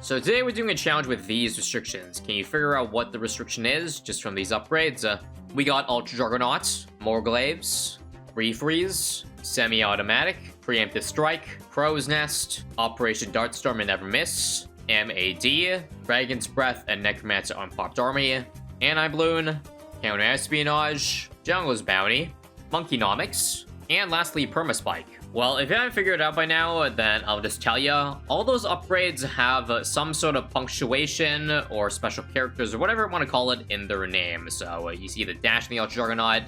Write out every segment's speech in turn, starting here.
So today we're doing a challenge with these restrictions. Can you figure out what the restriction is just from these upgrades? We got Ultra Juggernaut, Morglaves, Refreeze, Semi-Automatic, Preemptive Strike, Crow's Nest, Operation Dartstorm and Never Miss, MAD, Dragon's Breath and Necromancer Unpopped Army, Anti-Bloon, Counter-Espionage, Jungle's Bounty, Monkeynomics, and lastly Permaspike. Well, if you haven't figured it out by now, then I'll just tell you, all those upgrades have some sort of punctuation or special characters or whatever you want to call it in their name. So you see the dash in the Ultra Juggernaut,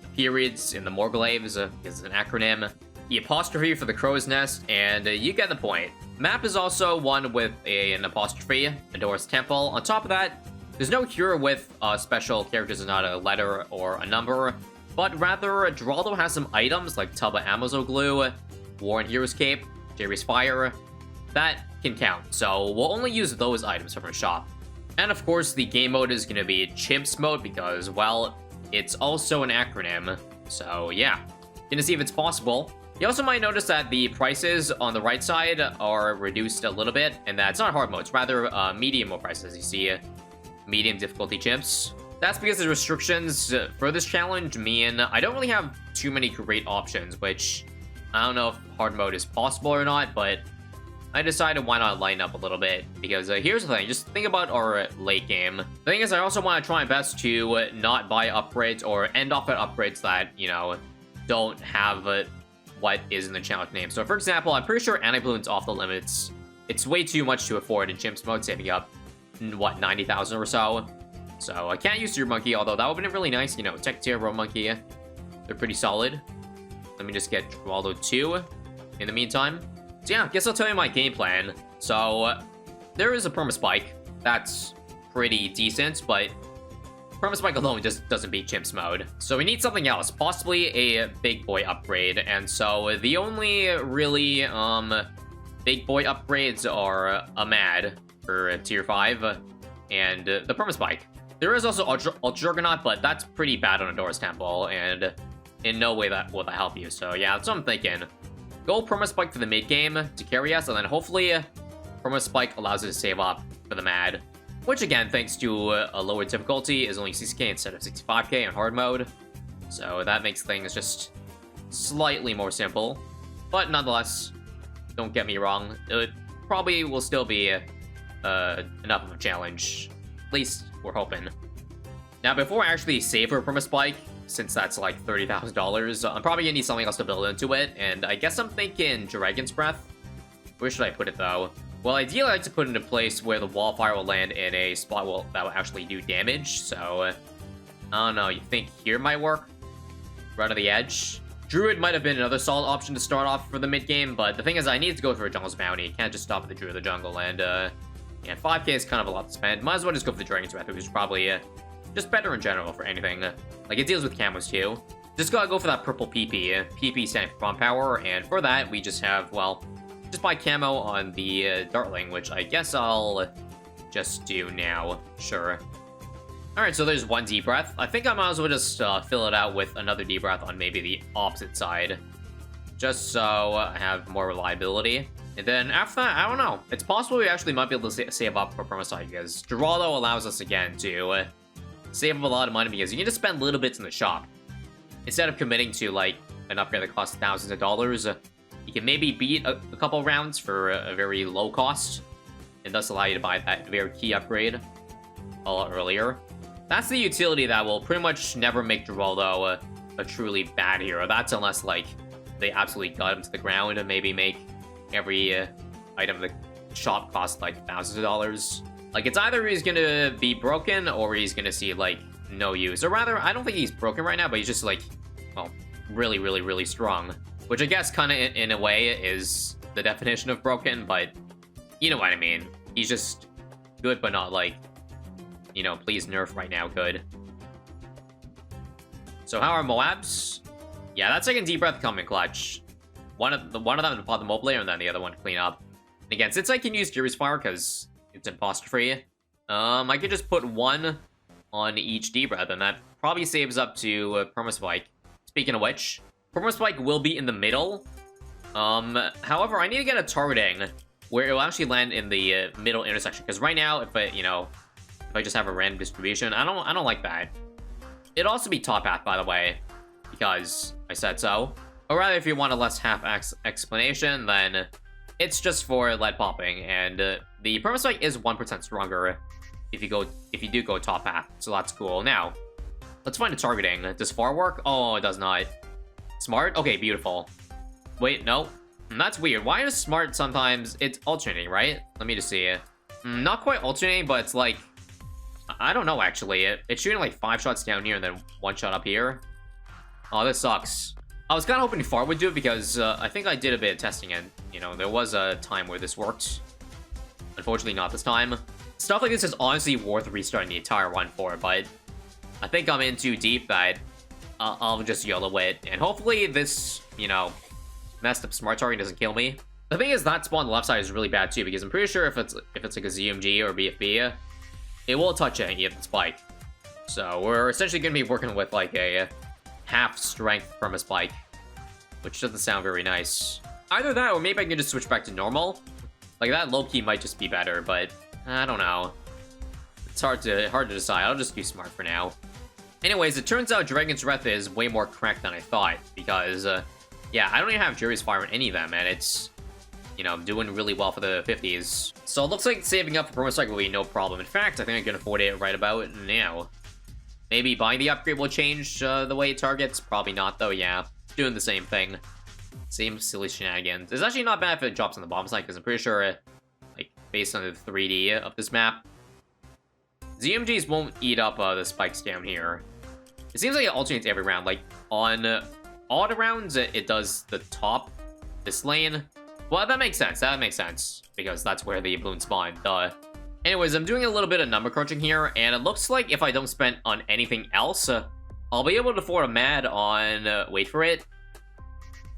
the periods in the Morglaves is an acronym, the apostrophe for the Crow's Nest, and you get the point. Map is also one with an apostrophe, Adora's Temple. On top of that, there's no cure with special characters, not a letter or a number. But rather, Geraldo has some items like Tubba Amazo Glue, Warren Hero's Cape, Jerry's Fire, that can count. So we'll only use those items from our shop. And of course, the game mode is going to be Chimps mode because, well, it's also an acronym. So yeah, gonna see if it's possible. You also might notice that the prices on the right side are reduced a little bit, and that's not hard mode, it's rather medium mode prices. You see medium difficulty chimps. That's because the restrictions for this challenge mean I don't really have too many great options, which I don't know if hard mode is possible or not, but I decided why not line up a little bit, because here's the thing, just think about our late game. The thing is, I also want to try my best to not buy upgrades or end off at upgrades that, you know, don't have what is in the challenge name. So for example, I'm pretty sure Anti-Bloon's off the limits. It's way too much to afford in Chimps mode, saving up, what, 90,000 or so. So I can't use your monkey, although that would have been really nice. You know, Tech Tier, Row Monkey, they're pretty solid. Let me just get Geraldo 2 in the meantime. So yeah, I guess I'll tell you my game plan. So there is a Permaspike. That's pretty decent, but Permaspike alone just doesn't beat Chimps mode. So we need something else, possibly a Big Boy upgrade. And so the only really Big Boy upgrades are a MAD for Tier 5 and the Permaspike. There is also Ultra Juggernaut, but that's pretty bad on Adora's Temple, and in no way will that help you. So yeah, that's what I'm thinking. Go Permaspike for the mid game to carry us, and then hopefully Permaspike allows us to save up for the MAD. Which again, thanks to a lower difficulty, is only 60k instead of 65k in hard mode. So that makes things just slightly more simple. But nonetheless, don't get me wrong, it probably will still be enough of a challenge. At least we're hoping. Now, before I actually save for Permaspike, since that's like $30,000, I'm probably gonna need something else to build into it, and I guess I'm thinking Dragon's Breath. Where should I put it, though? Well, ideally, I like to put it in a place where the Wallfire will land in a spot that will actually do damage, so I don't know, you think here might work? Right on the edge? Druid might have been another solid option to start off for the mid-game, but the thing is, I need to go for a Jungle's Bounty. Can't just stop at the Druid of the Jungle, and yeah, 5k is kind of a lot to spend. Might as well just go for the Dragon's Breath, which is probably just better in general for anything. Like, it deals with camos too. Just gotta go for that purple PP. PP standing for Bomb Power, and for that, we just have, well, just buy camo on the Dartling, which I guess I'll just do now. Sure. Alright, so there's one Deep Breath. I think I might as well just fill it out with another Deep Breath on maybe the opposite side, just so I have more reliability. And then after that, I don't know. It's possible we actually might be able to save up for Permaspike, because Geraldo allows us again to save up a lot of money, because you can just spend little bits in the shop. Instead of committing to like an upgrade that costs thousands of dollars, you can maybe beat a couple rounds for a very low cost, and thus allow you to buy that very key upgrade a lot earlier. That's the utility that will pretty much never make Geraldo a truly bad hero. That's unless like they absolutely gut him to the ground and maybe make every item in the shop costs like thousands of dollars. Like, it's either he's gonna be broken or he's gonna see like no use. Or rather, I don't think he's broken right now, but he's just like, well, really, really, really strong. Which I guess kind of in a way is the definition of broken, but you know what I mean. He's just good, but not like, you know, please nerf right now good. So how are Moabs? Yeah, that second Deep Breath coming clutch. One of them to pop the mob layer, and then the other one to clean up. And again, since I can use Jerry's Fire because it's imposter free, I could just put one on each Deep Breath, and that probably saves up to Permaspike. Speaking of which, Permaspike will be in the middle. However, I need to get a targeting where it will actually land in the middle intersection. Because right now, if I just have a random distribution, I don't like that. It'd also be top path, by the way, because I said so. Or rather, if you want a less half explanation, then it's just for lead popping, and the perma spike is 1% stronger if you do go top path, so that's cool. Now, let's find the targeting. Does far work? Oh, it does not. Smart? Okay, beautiful. Wait, no. That's weird. Why is smart sometimes... It's alternating, right? Let me just see. Not quite alternating, but it's like... I don't know, actually. It's shooting like 5 shots down here and then 1 shot up here. Oh, this sucks. I was kind of hoping far would do it because I think I did a bit of testing and, there was a time where this worked. Unfortunately, not this time. Stuff like this is honestly worth restarting the entire run for, but I think I'm in too deep that I'll just YOLO it. And hopefully this, messed up smart target doesn't kill me. The thing is, that spawn on the left side is really bad too, because I'm pretty sure if it's like a ZMG or BFB, it will touch it and you hit the spike. So we're essentially going to be working with like a half strength from a spike, which doesn't sound very nice. Either that, or maybe I can just switch back to normal. Like that low-key might just be better, but I don't know. It's hard to decide. I'll just do smart for now. Anyways, it turns out Dragon's Breath is way more cracked than I thought, because yeah, I don't even have Jury's Fire on any of them, and it's doing really well for the 50s. So it looks like saving up for Perma Strike will be no problem. In fact, I think I can afford it right about now. Maybe buying the upgrade will change the way it targets. Probably not, though. Yeah, doing the same thing. Same silly shenanigans. It's actually not bad if it drops on the bottom side, because I'm pretty sure, like, based on the 3D of this map, ZMGs won't eat up the spikes down here. It seems like it alternates every round. Like, on odd rounds, it does the top, this lane. Well, that makes sense. That makes sense, because that's where the balloon spawned. Duh. Anyways, I'm doing a little bit of number crunching here, and it looks like if I don't spend on anything else, I'll be able to afford a mad on, wait for it,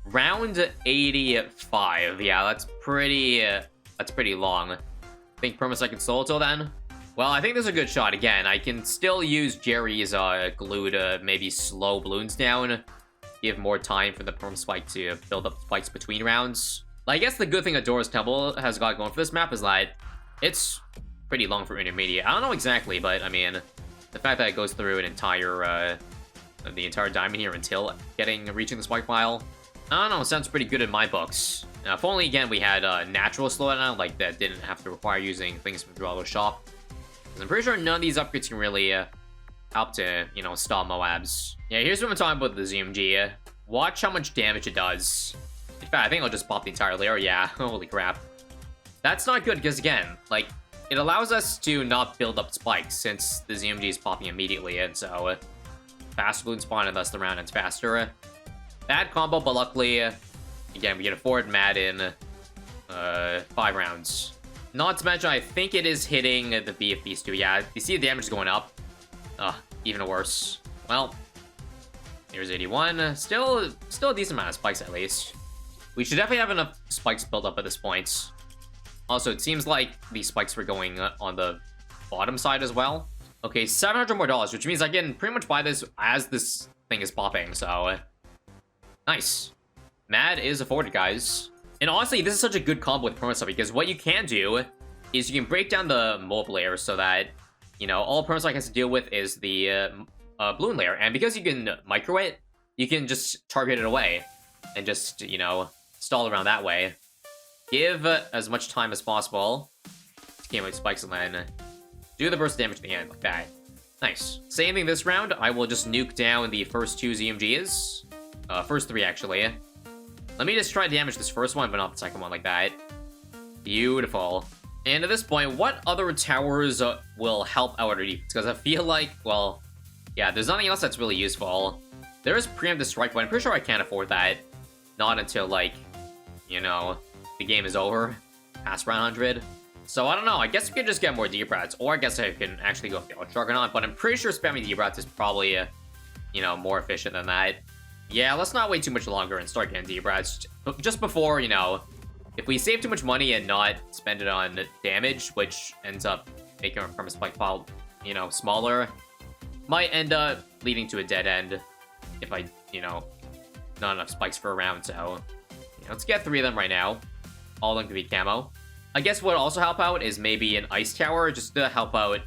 round 85. Yeah, that's pretty long. Think permasecond solo till then? Well, I think there's a good shot. Again, I can still use Jerry's glue to maybe slow balloons down, give more time for the perm spike to build up spikes between rounds. I guess the good thing Adora's Temple has got going for this map is that it's pretty long for intermediate. I don't know exactly, but I mean, the fact that it goes through an entire, the entire diamond here until reaching the spike pile, I don't know, sounds pretty good in my books. Now, if only, again, we had natural slowdown, like that didn't have to require using things from Drello's shop. Because I'm pretty sure none of these upgrades can really help to, stall Moabs. Yeah, here's what I'm talking about with the ZMG. Watch how much damage it does. In fact, I think I'll just pop the entire layer. Yeah, holy crap. That's not good, because again, like, it allows us to not build up spikes, since the ZMG is popping immediately, and so faster balloon spawn, and thus the round ends faster. Bad combo, but luckily, again, we can afford Mad in 5 rounds. Not to mention, I think it is hitting the BFBs too. Yeah, you see the damage is going up. Even worse. Well, here's 81. Still a decent amount of spikes, at least. We should definitely have enough spikes built up at this point. Also, it seems like these spikes were going on the bottom side as well. Okay, $700 more, which means I can pretty much buy this as this thing is popping, so... nice. Mad is afforded, guys. And honestly, this is such a good combo with perma stuff, because what you can do is you can break down the mob layer so that, all perma stuff has to deal with is the balloon layer. And because you can micro it, you can just target it away and just, stall around that way. Give as much time as possible to accumulate spikes and then do the burst damage at the end, like that. Nice. Same thing this round. I will just nuke down the first 2 ZMGs. First 3, actually. Let me just try to damage this first one, but not the second one, like that. Beautiful. And at this point, what other towers will help out our defense? Because I feel like, well, yeah, there's nothing else that's really useful. There is preemptive strike, but I'm pretty sure I can't afford that. Not until, like, the game is over, past round 100. So I don't know, I guess we could just get more D-Brats, or I guess I can actually go for the Ultra Juggernaut, but I'm pretty sure spamming D-Brats is probably, more efficient than that. Yeah, let's not wait too much longer and start getting D-Brats. Just before, if we save too much money and not spend it on damage, which ends up making our perma spike pile, smaller, might end up leading to a dead end if I, not enough spikes for a round, so... let's get 3 of them right now. All of them can be camo. I guess what would also help out is maybe an ice tower, just to help out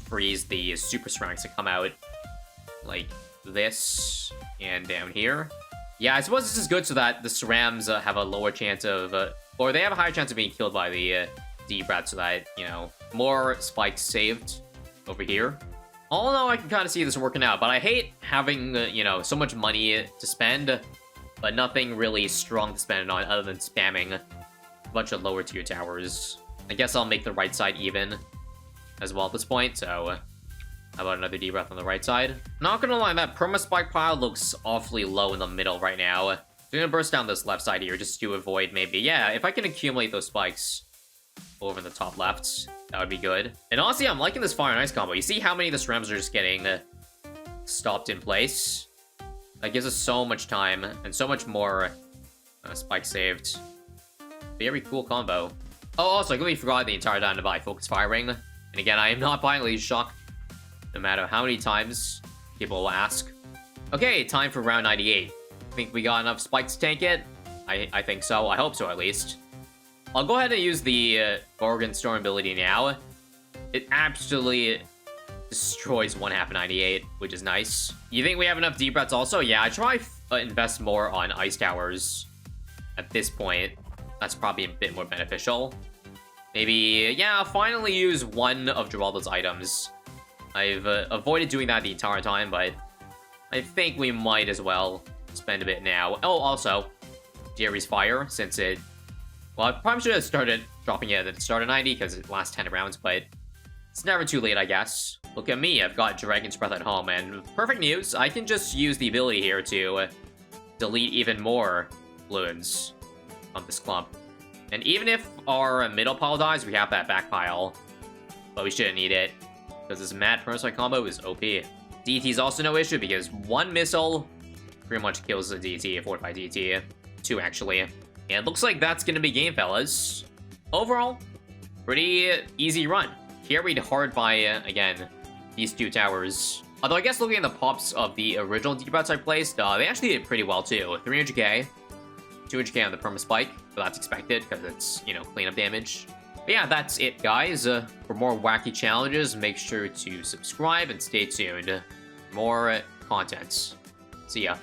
freeze the super strengths that come out. Like this, and down here. Yeah, I suppose this is good so that the SRAMs have a lower chance of, or they have a higher chance of being killed by the D-Brat, so that, you know, more spikes saved over here. All in all, I can kind of see this working out, but I hate having, you know, so much money to spend, but nothing really strong to spend on other than spamming a bunch of lower tier towers. I guess I'll make the right side even as well at this point, so how about another D-Breath on the right side? Not gonna lie, that perma spike pile looks awfully low in the middle right now. I'm gonna burst down this left side here just to avoid maybe, yeah, if I can accumulate those spikes over in the top left, that would be good. And honestly, I'm liking this Fire and Ice combo. You see how many of the SRAMs are just getting stopped in place? That gives us so much time and so much more spike saved. Very cool combo. Oh, also, I completely forgot the entire time to buy focus firing. And again, I am not buying Laser Shock, no matter how many times people will ask. Okay, time for round 98. Think we got enough spikes to tank it? I think so. I hope so, at least. I'll go ahead and use the Gorgon Storm ability now. It absolutely destroys 1/2 of 98, which is nice. You think we have enough D-Brats also? Yeah, I try invest more on Ice Towers at this point. That's probably a bit more beneficial. Maybe, yeah, I'll finally use one of Geraldo's items. I've avoided doing that the entire time, but I think we might as well spend a bit now. Oh, also, Jerry's Fire, since it... Well, I probably should have started dropping it at the start of 90, because it lasts 10 rounds, but it's never too late, I guess. Look at me, I've got Dragon's Breath at home, and perfect news, I can just use the ability here to delete even more Bloons on this clump. And even if our middle pile dies, we have that back pile, but we shouldn't need it, because this mad perma-spike combo is OP. DT is also no issue, because one missile pretty much kills the DT, fortified DT. 2, actually. And it looks like that's gonna be game, fellas. Overall, pretty easy run. Carried hard by, again, these 2 towers. Although I guess looking at the pops of the original D-Brats I placed, they actually did pretty well too. 300k, 200k on the perma-spike, but that's expected, because it's, you know, cleanup damage. But yeah, that's it, guys. For more wacky challenges, make sure to subscribe and stay tuned. More content. See ya.